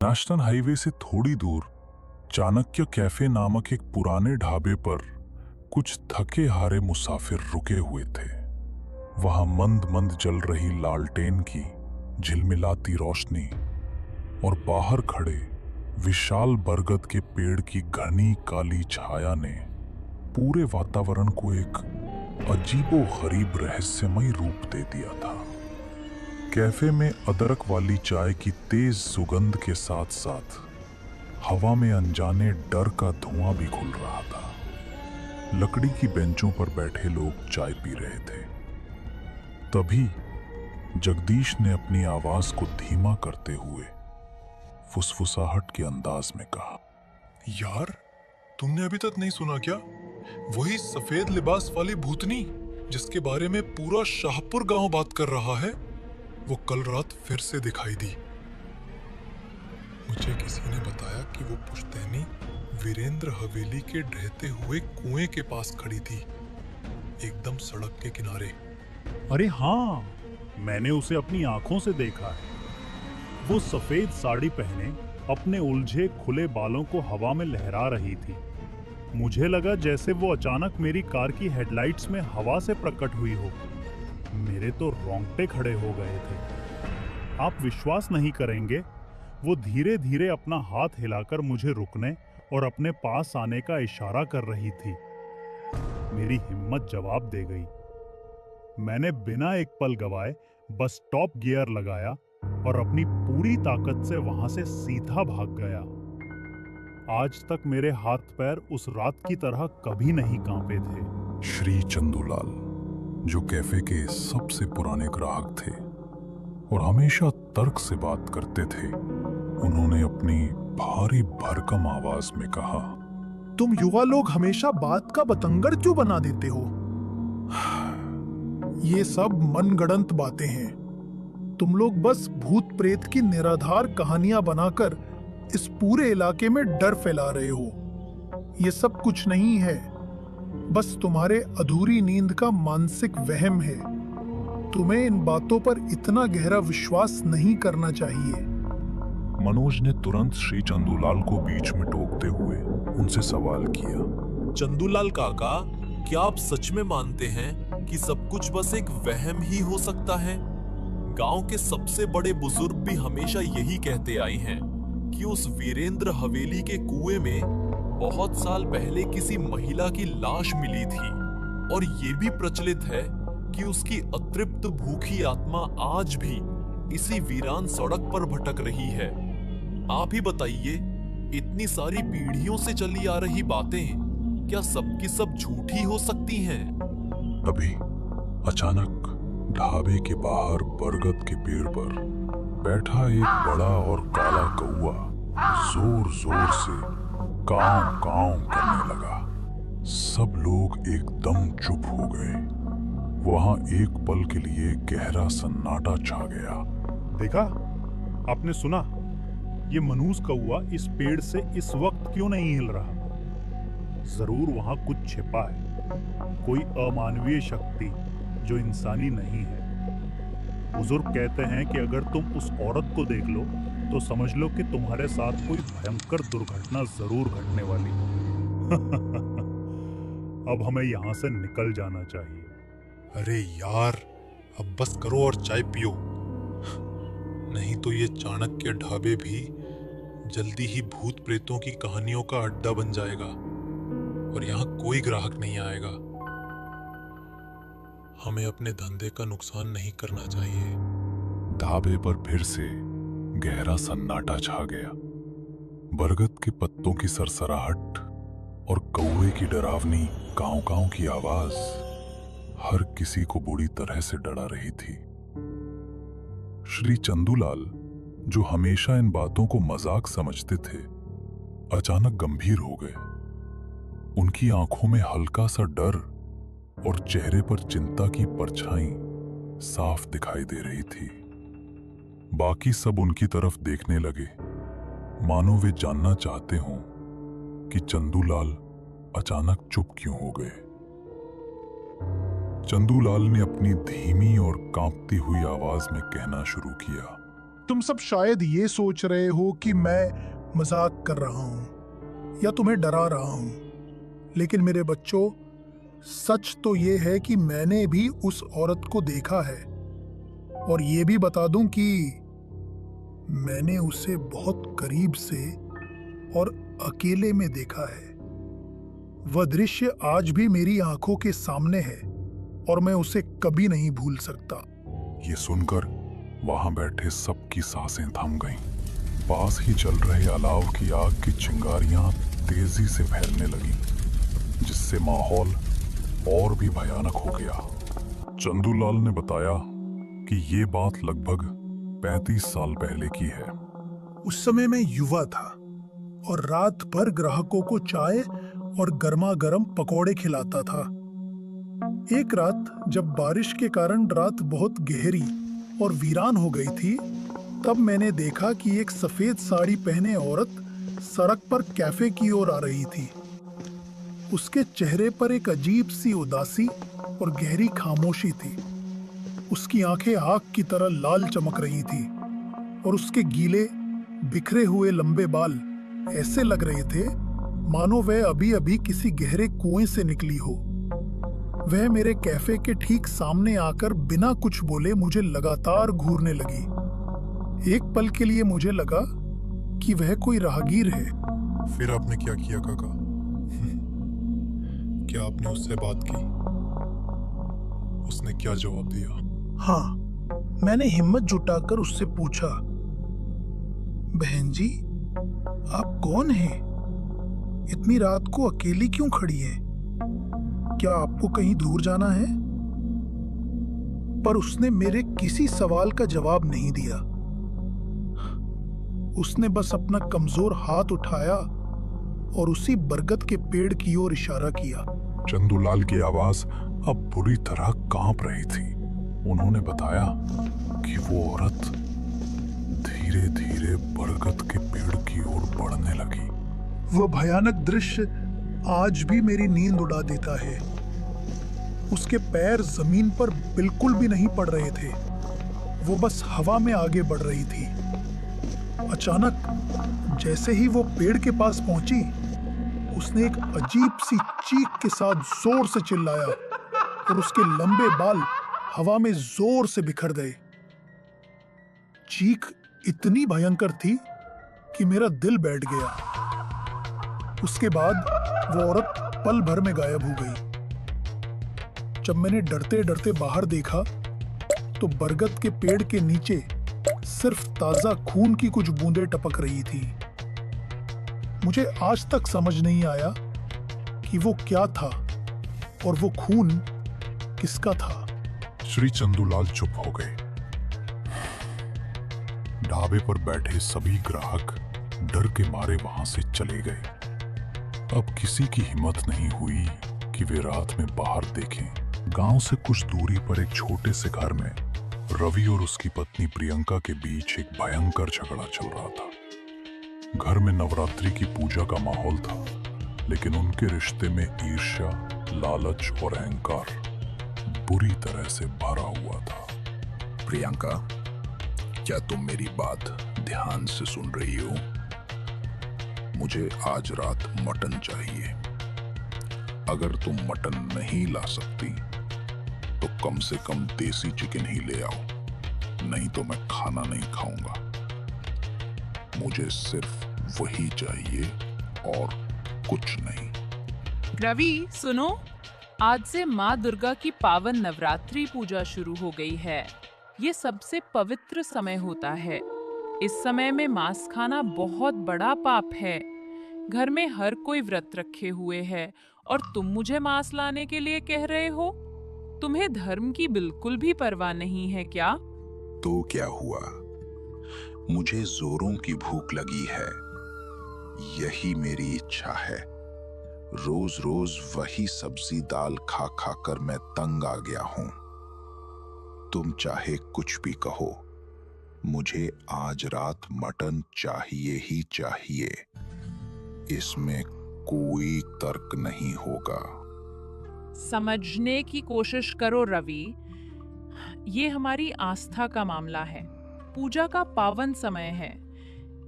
National highway से थोड़ी दूर चाणक्य कैफे नामक एक पुराने ढाबे पर कुछ थके हारे मुसाफिर रुके हुए थे। वहां मंद मंद जल रही लालटेन की झिलमिलाती रोशनी और बाहर खड़े विशाल बरगद के पेड़ की घनी काली छाया ने पूरे वातावरण को एक अजीबो-गरीब रहस्यमय रूप दे दिया था। कैफे में अदरक वाली चाय की तेज सुगंध के साथ साथ हवा में अनजाने डर का धुआं भी घुल रहा था। लकड़ी की बेंचों पर बैठे लोग चाय पी रहे थे। तभी जगदीश ने अपनी आवाज को धीमा करते हुए फुसफुसाहट के अंदाज में कहा, यार, तुमने अभी तक नहीं सुना क्या? वही सफेद लिबास वाली भूतनी जिसके बारे में पूरा शाहपुर गांव बात कर रहा है, वो कल रात फिर से दिखाई दी। मुझे किसी ने बताया कि वो पुश्तैनी वीरेंद्र हवेली के ढहते हुए कुएं के पास खड़ी थी, एकदम सड़क के किनारे। अरे हाँ, मैंने उसे अपनी आंखों से देखा है। वो सफेद साड़ी पहने अपने उलझे खुले बालों को हवा में लहरा रही थी। मुझे लगा जैसे वो अचानक मेरी कार की हेडलाइट्स में हवा से प्रकट हुई हो। मेरे तो रोंगटे खड़े हो गए थे। आप विश्वास नहीं करेंगे, वो धीरे धीरे अपना हाथ हिलाकर मुझे रुकने और अपने पास आने का इशारा कर रही थी। मेरी हिम्मत जवाब दे गई। मैंने बिना एक पल गवाए बस टॉप गियर लगाया और अपनी पूरी ताकत से वहां से सीधा भाग गया। आज तक मेरे हाथ पैर उस रात की तरह कभी नहीं कांपे थे। श्री चंदूलाल, जो कैफे के सबसे पुराने ग्राहक थे और हमेशा तर्क से बात करते थे, उन्होंने अपनी भारी भरकम आवाज में कहा, तुम युवा लोग हमेशा बात का बतंगड़ क्यों बना देते हो? ये सब मनगढ़ंत बातें हैं। तुम लोग बस भूत प्रेत की निराधार कहानियां बनाकर इस पूरे इलाके में डर फैला रहे हो। ये सब कुछ नहीं है, बस तुम्हारे अधूरी नींद का मानसिक वहम है। तुम्हें इन बातों पर इतना गहरा विश्वास नहीं करना चाहिए। मनोज ने तुरंत श्री चंदूलाल को बीच में टोकते हुए उनसे सवाल किया, चंदूलाल काका, क्या आप सच में मानते हैं कि सब कुछ बस एक वहम ही हो सकता है? गांव के सबसे बड़े बुजुर्ग भी हमेशा यही कहते आए हैं कि उस वीरेंद्र हवेली के कुएं में बहुत साल पहले किसी महिला की लाश मिली थी और ये भी प्रचलित है कि उसकी अतृप्त भूखी आत्मा आज भी इसी वीरान सड़क पर भटक रही है। आप ही बताइए, इतनी सारी पीढ़ियों से चली आ रही बातें क्या सबकी सब झूठी हो सकती हैं? तभी अचानक ढाबे के बाहर बरगद के पेड़ पर बैठा एक बड़ा और काला कौवा जोर जोर से कांव कांव करने लगा। सब लोग एकदम चुप हो गए। वहां एक पल के लिए गहरा सन्नाटा छा गया। देखा, आपने सुना? ये मनूस कौवा इस पेड़ से इस वक्त क्यों नहीं हिल रहा? जरूर वहां कुछ छिपा है, कोई अमानवीय शक्ति जो इंसानी नहीं है। बुजुर्ग कहते हैं कि अगर तुम उस औरत को देख लो तो समझ लो कि तुम्हारे साथ कोई भयंकर दुर्घटना जरूर घटने वाली है। अब हमें यहां से निकल जाना चाहिए। अरे यार, अब बस करो और चाय पियो, नहीं तो ये चाणक्य ढाबे भी जल्दी ही भूत प्रेतों की कहानियों का अड्डा बन जाएगा और यहाँ कोई ग्राहक नहीं आएगा। हमें अपने धंधे का नुकसान नहीं करना चाहिए। ढाबे पर फिर से गहरा सन्नाटा छा गया। बरगद के पत्तों की सरसराहट और कौवे की डरावनी कांव कांव की आवाज हर किसी को बुरी तरह से डरा रही थी। श्री चंदूलाल, जो हमेशा इन बातों को मजाक समझते थे, अचानक गंभीर हो गए। उनकी आंखों में हल्का सा डर और चेहरे पर चिंता की परछाई साफ दिखाई दे रही थी। बाकी सब उनकी तरफ देखने लगे, मानो वे जानना चाहते हों कि चंदूलाल अचानक चुप क्यों हो गए। चंदूलाल ने अपनी धीमी और कांपती हुई आवाज में कहना शुरू किया, तुम सब शायद ये सोच रहे हो कि मैं मजाक कर रहा हूं या तुम्हें डरा रहा हूं, लेकिन मेरे बच्चों, सच तो ये है कि मैंने भी उस औरत को देखा है। और ये भी बता दूं कि मैंने उसे बहुत करीब से और अकेले में देखा है। वह दृश्य आज भी मेरी आंखों के सामने है और मैं उसे कभी नहीं भूल सकता। ये सुनकर वहां बैठे सबकी सांसें थम गईं। पास ही जल रहे अलाव की आग की चिंगारियां तेजी से फैलने लगीं, जिससे माहौल और भी भयानक हो गया। चंदूलाल ने बताया कि ये बात लगभग 35 साल पहले की है। उस समय मैं युवा था और रात भर ग्राहकों को चाय और गर्मा गर्म पकौड़े खिलाता था। एक रात जब बारिश के कारण रात बहुत गहरी और वीरान हो गई थी, तब मैंने देखा कि एक सफेद साड़ी पहने औरत सड़क पर कैफे की ओर आ रही थी। उसके चेहरे पर एक अजीब सी उदासी और गहरी खामोशी थी। उसकी आंखें आग की तरह लाल चमक रही थी और उसके गीले बिखरे हुए लंबे बाल ऐसे लग रहे थे मानो वह अभी अभी किसी गहरे कुएं से निकली हो। वह मेरे कैफे के ठीक सामने आकर बिना कुछ बोले मुझे लगातार घूरने लगी। एक पल के लिए मुझे लगा कि वह कोई राहगीर है। फिर आपने क्या किया काका? क्या आपने उससे बात की? उसने क्या जवाब दिया? हाँ, मैंने हिम्मत जुटाकर उससे पूछा, बहन जी, आप कौन हैं? इतनी रात को अकेली क्यों खड़ी हैं? क्या आपको कहीं दूर जाना है? पर उसने मेरे किसी सवाल का जवाब नहीं दिया। उसने बस अपना कमजोर हाथ उठाया और उसी बरगद के पेड़ की ओर इशारा किया। चंदूलाल की आवाज अब बुरी तरह कांप रही थी। उन्होंने बताया कि वो औरत धीरे धीरे बरगद के पेड़ की ओर बढ़ने लगी। वह भयानक दृश्य आज भी मेरी नींद उड़ा देता है। उसके पैर जमीन पर बिल्कुल भी नहीं पड़ रहे थे, वो बस हवा में आगे बढ़ रही थी। अचानक जैसे ही वो पेड़ के पास पहुंची, उसने एक अजीब सी चीख के साथ जोर से चिल्लाया और उसके लंबे बाल हवा में जोर से बिखर गए। चीख इतनी भयंकर थी कि मेरा दिल बैठ गया। उसके बाद वो औरत पल भर में गायब हो गई। जब मैंने डरते डरते बाहर देखा तो बरगद के पेड़ के नीचे सिर्फ ताजा खून की कुछ बूंदें टपक रही थी। मुझे आज तक समझ नहीं आया कि वो क्या था और वो खून किसका था। श्री चंदूलाल चुप हो गए। ढाबे पर बैठे सभी ग्राहक डर के मारे वहां से चले गए। अब किसी की हिम्मत नहीं हुई कि वे रात में बाहर देखें। गांव से कुछ दूरी पर एक छोटे से घर में रवि और उसकी पत्नी प्रियंका के बीच एक भयंकर झगड़ा चल रहा था। घर में नवरात्रि की पूजा का माहौल था, लेकिन उनके रिश्ते में ईर्ष्या, लालच और अहंकार बुरी तरह से भरा हुआ था। प्रियंका, क्या तुम मेरी बात ध्यान से सुन रही हो? मुझे आज रात मटन चाहिए। अगर तुम मटन नहीं ला सकती तो कम से कम देसी चिकन ही ले आओ, नहीं तो मैं खाना नहीं खाऊंगा। मुझे सिर्फ वही चाहिए और कुछ नहीं। रवि सुनो, आज से माँ दुर्गा की पावन नवरात्रि पूजा शुरू हो गई है। ये सबसे पवित्र समय होता है। इस समय में मांस खाना बहुत बड़ा पाप है। घर में हर कोई व्रत रखे हुए है और तुम मुझे मांस लाने के लिए कह रहे हो? तुम्हें धर्म की बिल्कुल भी परवाह नहीं है क्या? तो क्या हुआ? मुझे जोरों की भूख लगी है। यही मेरी इच्छा है। रोज रोज वही सब्जी दाल खा खा कर मैं तंग आ गया हूं। तुम चाहे कुछ भी कहो, मुझे आज रात मटन चाहिए ही चाहिए। इसमें कोई तर्क नहीं होगा। समझने की कोशिश करो रवि, ये हमारी आस्था का मामला है। पूजा का पावन समय है।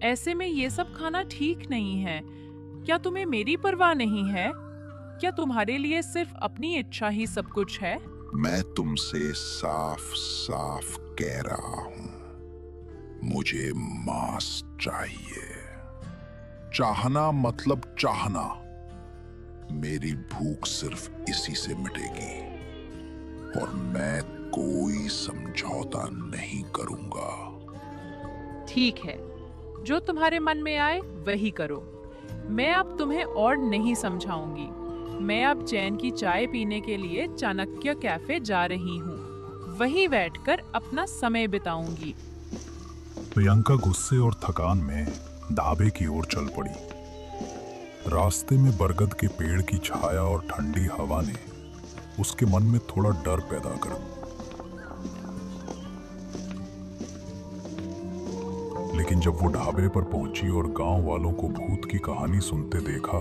ऐसे में ये सब खाना ठीक नहीं है। क्या तुम्हें मेरी परवाह नहीं है? क्या तुम्हारे लिए सिर्फ अपनी इच्छा ही सब कुछ है? मैं तुमसे साफ साफ कह रहा हूं, मुझे मांस चाहिए। चाहना मतलब चाहना। मेरी भूख सिर्फ इसी से मिटेगी और मैं कोई समझौता नहीं करूंगा। ठीक है, जो तुम्हारे मन में आए वही करो। मैं अब तुम्हें और नहीं समझाऊंगी। मैं अब चैन की चाय पीने के लिए चाणक्य कैफे जा रही हूँ। वहीं बैठकर अपना समय बिताऊंगी। प्रियंका गुस्से और थकान में ढाबे की ओर चल पड़ी। रास्ते में बरगद के पेड़ की छाया और ठंडी हवा ने उसके मन में थोड़ा डर पैदा कर दिया। लेकिन जब वो ढाबे पर पहुंची और गांव वालों को भूत की कहानी सुनते देखा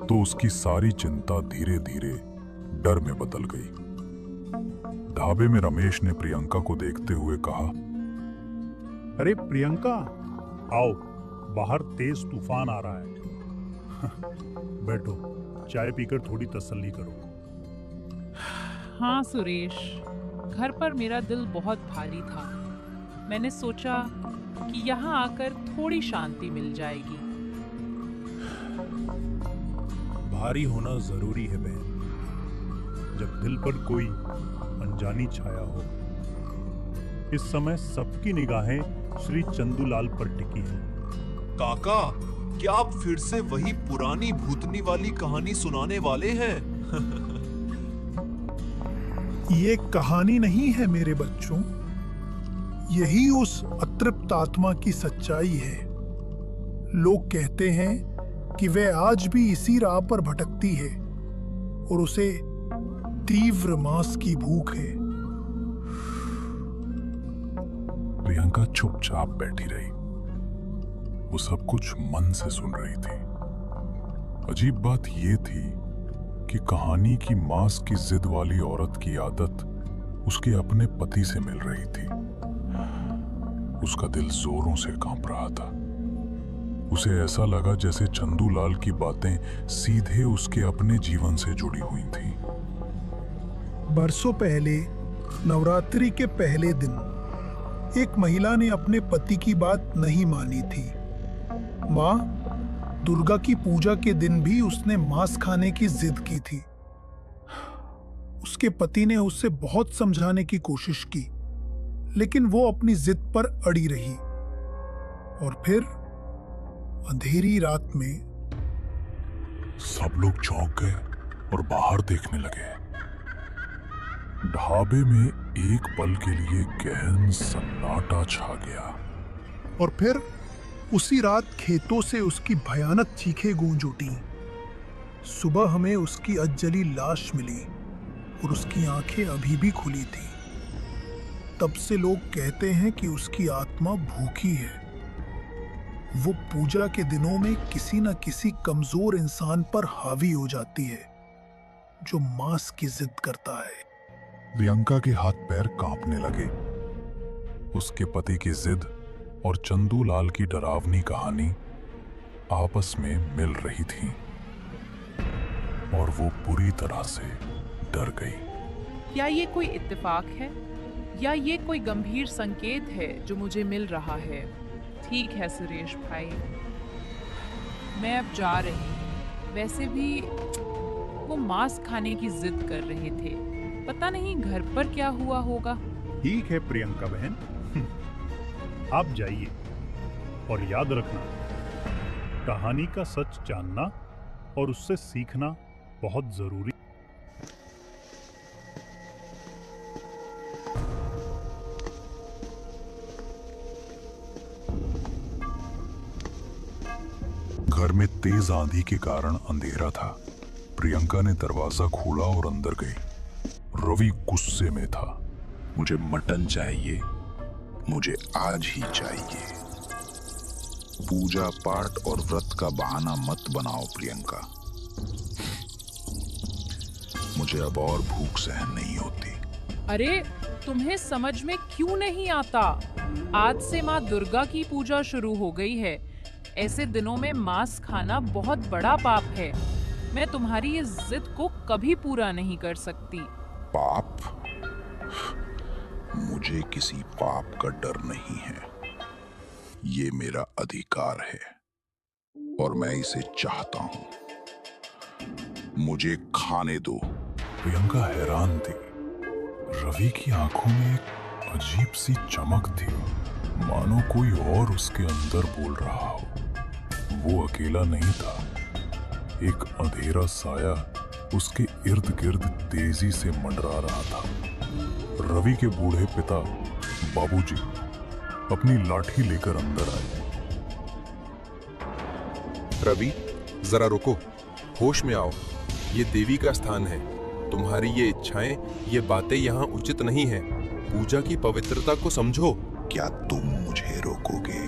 तो उसकी सारी चिंता धीरे धीरे डर में बदल गई। ढाबे में रमेश ने प्रियंका को देखते हुए कहा, अरे प्रियंका, आओ, बाहर तेज तूफान आ रहा है। बैठो, चाय पीकर थोड़ी तसल्ली करो। हाँ सुरेश, घर पर मेरा दिल बहुत भारी था। मैंने सोचा कि यहाँ आकर थोड़ी शांति मिल जाएगी। भारी होना जरूरी है बहन, जब दिल पर कोई अनजानी छाया हो। इस समय सबकी निगाहें श्री चंदूलाल पर टिकी हैं। काका, क्या आप फिर से वही पुरानी भूतनी वाली कहानी सुनाने वाले हैं? ये कहानी नहीं है मेरे बच्चों, यही उस अतृप्त आत्मा की सच्चाई है। लोग कहते हैं कि वह आज भी इसी राह पर भटकती है और उसे तीव्र मांस की भूख है। प्रियंका चुपचाप बैठी रही। वो सब कुछ मन से सुन रही थी। अजीब बात यह थी कि कहानी की मांस की जिद वाली औरत की आदत उसके अपने पति से मिल रही थी। उसका दिल जोरों से कांप रहा था। उसे ऐसा लगा जैसे चंदूलाल की बातें सीधे उसके अपने जीवन से जुड़ी हुई थीं। बरसों पहले नवरात्रि के पहले दिन एक महिला ने अपने पति की बात नहीं मानी थी। मां दुर्गा की पूजा के दिन भी उसने मांस खाने की जिद की थी। उसके पति ने उसे बहुत समझाने की कोशिश की, लेकिन वो अपनी जिद पर अड़ी रही। और फिर अंधेरी रात में सब लोग चौंक गए और बाहर देखने लगे। ढाबे में एक पल के लिए गहन सन्नाटा छा गया। और फिर उसी रात खेतों से उसकी भयानक चीखें गूंज उठी। सुबह हमें उसकी अधजली लाश मिली और उसकी आंखें अभी भी खुली थी। तब से लोग कहते हैं कि उसकी आत्मा भूखी है। वो पूजा के दिनों में किसी न किसी कमजोर इंसान पर हावी हो जाती है जो मांस की जिद करता है। प्रियंका के हाथ पैर कांपने लगे। उसके पति की जिद और चंदूलाल की डरावनी कहानी आपस में मिल रही थी और वो पूरी तरह से डर गई। क्या ये कोई इत्तेफाक है या ये कोई गंभीर संकेत है जो मुझे मिल रहा है? ठीक है सुरेश भाई, मैं अब जा रही हूँ। वैसे भी वो मांस खाने की जिद कर रहे थे। पता नहीं घर पर क्या हुआ होगा। ठीक है प्रियंका बहन, आप जाइए और याद रखना, कहानी का सच जानना और उससे सीखना बहुत जरूरी। घर में तेज आंधी के कारण अंधेरा था। प्रियंका ने दरवाजा खोला और अंदर गई। रवि गुस्से में था। मुझे मटन चाहिए, मुझे आज ही चाहिए। पूजा पाठ और व्रत का बहाना मत बनाओ प्रियंका। मुझे अब और भूख सहन नहीं होती। अरे तुम्हें समझ में क्यों नहीं आता? आज से माँ दुर्गा की पूजा शुरू हो गई है। ऐसे दिनों में मांस खाना बहुत बड़ा पाप है। मैं तुम्हारी इस जिद को कभी पूरा नहीं कर सकती। पाप? मुझे किसी पाप का डर नहीं है। ये मेरा अधिकार है और मैं इसे चाहता हूं। मुझे खाने दो। प्रियंका हैरान थी। रवि की आंखों में एक अजीब सी चमक थी, मानो कोई और उसके अंदर बोल रहा हो। वो अकेला नहीं था। एक अंधेरा साया उसके इर्द गिर्द तेजी से मंडरा रहा था। रवि के बूढ़े पिता बाबूजी अपनी लाठी लेकर अंदर आए। रवि, जरा रुको, होश में आओ। ये देवी का स्थान है। तुम्हारी ये इच्छाएं, ये बातें यहाँ उचित नहीं है। पूजा की पवित्रता को समझो। क्या तुम मुझे रोकोगे?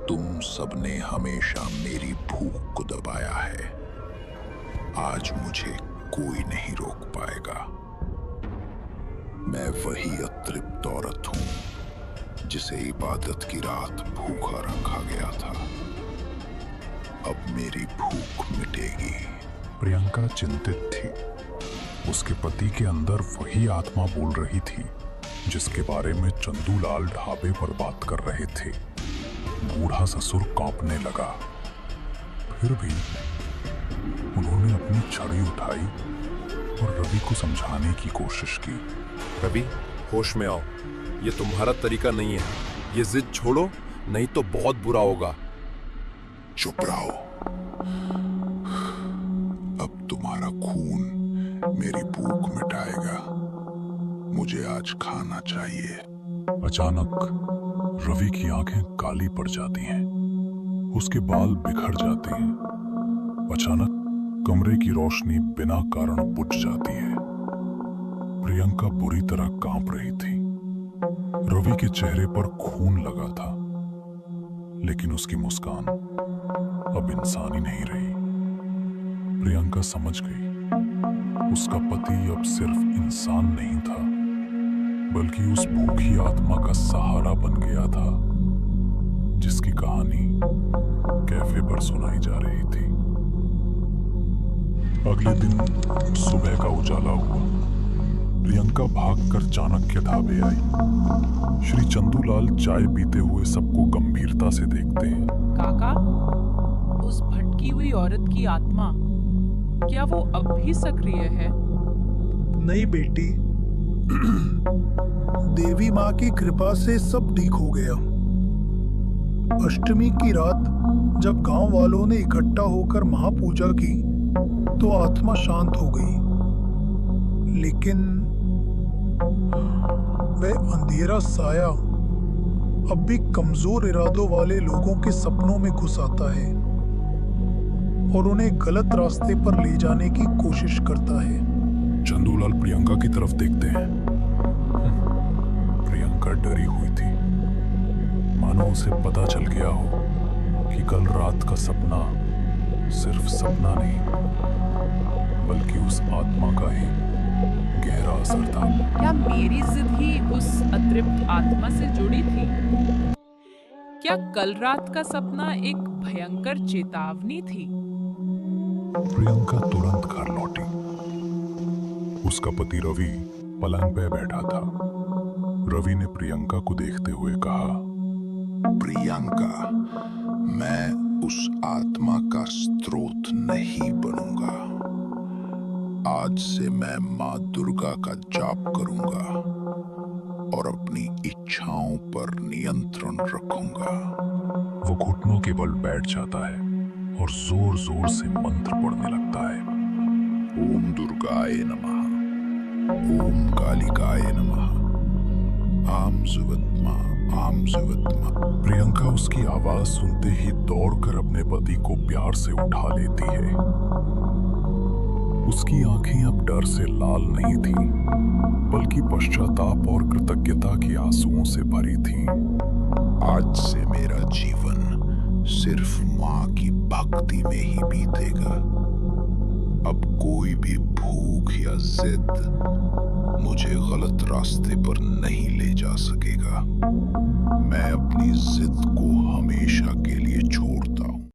तुम सबने हमेशा मेरी भूख को दबाया है। आज मुझे कोई नहीं रोक पाएगा। मैं वही अतृप्त औरत हूं जिसे इबादत की रात भूखा रखा गया था। अब मेरी भूख मिटेगी। प्रियंका चिंतित थी। उसके पति के अंदर वही आत्मा बोल रही थी जिसके बारे में चंदूलाल ढाबे पर बात कर रहे थे। बूढ़ा ससुर कांपने लगा। फिर भी उन्होंने अपनी छड़ी उठाई और रवि को समझाने की कोशिश की। रवि, होश में आओ। ये तुम्हारा तरीका नहीं है। ये जिद छोड़ो, नहीं तो बहुत बुरा होगा। चुप रहो। अब तुम्हारा खून मेरी भूख मिटाएगा। मुझे आज खाना चाहिए। अचानक रवि की आंखें काली पड़ जाती हैं। उसके बाल बिखर जाते हैं। अचानक कमरे की रोशनी बिना कारण बुझ जाती है। प्रियंका बुरी तरह कांप रही थी। रवि के चेहरे पर खून लगा था, लेकिन उसकी मुस्कान अब इंसानी नहीं रही। प्रियंका समझ गई, उसका पति अब सिर्फ इंसान नहीं था, बल्कि उस भूखी आत्मा का सहारा बन गया था, जिसकी कहानी कैफे पर सुनाई जा रही थी। अगले दिन सुबह का उजाला हुआ। प्रियंका भागकर चाणक्य ढाबे आई। श्री चंदूलाल चाय पीते हुए सबको गंभीरता से देखते हैं। काका, उस भटकी हुई औरत की आत्मा, क्या वो अब भी सक्रिय है? नहीं बेटी, देवी माँ की कृपा से सब ठीक हो गया। अष्टमी की रात जब गांव वालों ने इकट्ठा होकर महापूजा की तो आत्मा शांत हो गई, लेकिन वह अंधेरा साया अब भी कमजोर इरादों वाले लोगों के सपनों में घुस आता है और उन्हें गलत रास्ते पर ले जाने की कोशिश करता है। चंदूलाल प्रियंका की तरफ देखते हैं। प्रियंका डरी हुई थी, मानो उसे पता चल गया हो कि कल रात का सपना सिर्फ सपना नहीं, बल्कि उस आत्मा का ही गहरा असर था। क्या मेरी जिद ही उस अतृप्त आत्मा से जुड़ी थी? क्या कल रात का सपना एक भयंकर चेतावनी थी? प्रियंका तुरंत घर लौटी। उसका पति रवि पलंग पे बैठा था। रवि ने प्रियंका को देखते हुए कहा, प्रियंका, मैं उस आत्मा का स्रोत नहीं बनूंगा। आज से मैं माँ दुर्गा का जाप करूंगा और अपनी इच्छाओं पर नियंत्रण रखूंगा। वो घुटनों के बल बैठ जाता है और जोर जोर से मंत्र पढ़ने लगता है। ओम दुर्गाय नमः, ओम कालिकाय नमः, आम सुवत्मा, आम सुवत्मा। प्रियंका उसकी आवाज सुनते ही दौड़कर अपने पति को प्यार से उठा लेती है। उसकी आंखें अब डर से लाल नहीं थीं, बल्कि पश्चाताप और कृतज्ञता के आंसुओं से भरी थीं। आज से मेरा जीवन सिर्फ माँ की भक्ति में ही बीतेगा। अब कोई भी भूख या जिद मुझे गलत रास्ते पर नहीं ले जा सकेगा। मैं अपनी जिद को हमेशा के लिए छोड़